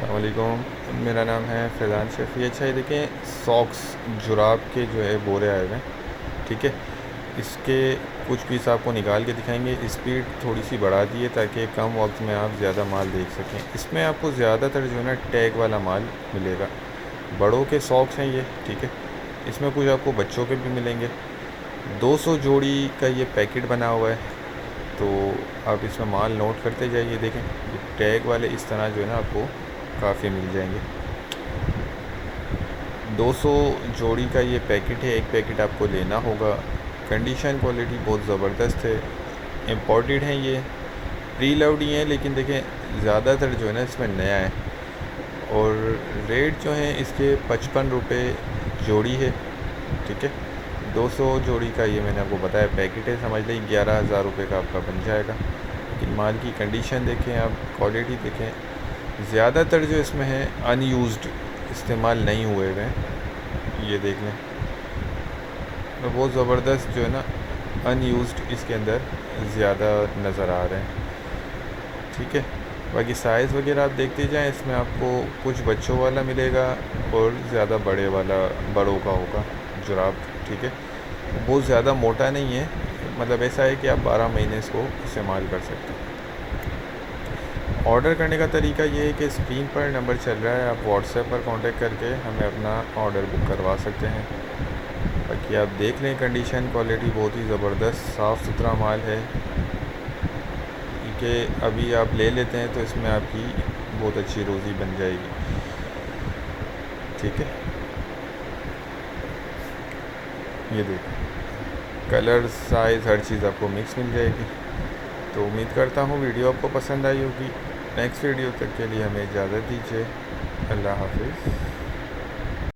अस्सलामुअलैकुम, मेरा नाम है फैज़ान शफ़ी। अच्छा ये देखें, सॉक्स जुराब के जो है बोरे आए हुए हैं। ठीक है, इसके कुछ पीस आपको निकाल के दिखाएंगे। स्पीड थोड़ी सी बढ़ा दी है ताकि कम वक्त में आप ज़्यादा माल देख सकें। इसमें आपको ज़्यादातर जो है ना टैग वाला माल मिलेगा। बड़ों के सॉक्स हैं ये। ठीक है, इसमें कुछ आपको बच्चों के भी मिलेंगे। 200 जोड़ी का ये पैकेट बना हुआ है, तो आप इसमें माल नोट करते जाइए। देखें, ये टैग वाले इस तरह जो है ना आपको काफ़ी मिल जाएंगे। 200 जोड़ी का ये पैकेट है, एक पैकेट आपको लेना होगा। कंडीशन क्वालिटी बहुत ज़बरदस्त है, इम्पोर्टेड हैं ये, प्री लव्ड ही हैं, लेकिन देखें ज़्यादातर जो है ना इसमें नया है। और रेट जो है इसके 55 रुपये जोड़ी है। ठीक है, 200 जोड़ी का ये मैंने आपको बताया पैकेट है, समझ लें 11,000 रुपये का आपका बन जाएगा। लेकिन माल की कंडीशन देखें आप, क्वालिटी देखें, ज़्यादातर जो इसमें है अनयूज्ड, इस्तेमाल नहीं हुए हुए हैं। ये देख लें, तो बहुत ज़बरदस्त जो है ना अनयूज्ड इसके अंदर ज़्यादा नज़र आ रहे हैं। ठीक है, बाकी साइज़ वगैरह आप देखते जाएं। इसमें आपको कुछ बच्चों वाला मिलेगा और ज़्यादा बड़े वाला बड़ों का होगा जुराब। ठीक है, बहुत ज़्यादा मोटा नहीं है, मतलब ऐसा है कि आप 12 महीने इसको इस्तेमाल कर सकते हैं। ऑर्डर करने का तरीका ये है कि स्क्रीन पर नंबर चल रहा है, आप व्हाट्सएप पर कांटेक्ट करके हमें अपना ऑर्डर बुक करवा सकते हैं। बाकी आप देख लें, कंडीशन क्वालिटी बहुत ही ज़बरदस्त साफ़ सुथरा माल है कि अभी आप ले लेते हैं तो इसमें आपकी बहुत अच्छी रोज़ी बन जाएगी। ठीक है, ये देखिए, कलर साइज़ हर चीज़ आपको मिक्स मिल जाएगी। तो उम्मीद करता हूँ वीडियो आपको पसंद आई होगी। नेक्स्ट वीडियो तक के लिए हमें इजाज़त दीजिए। अल्लाह हाफिज़।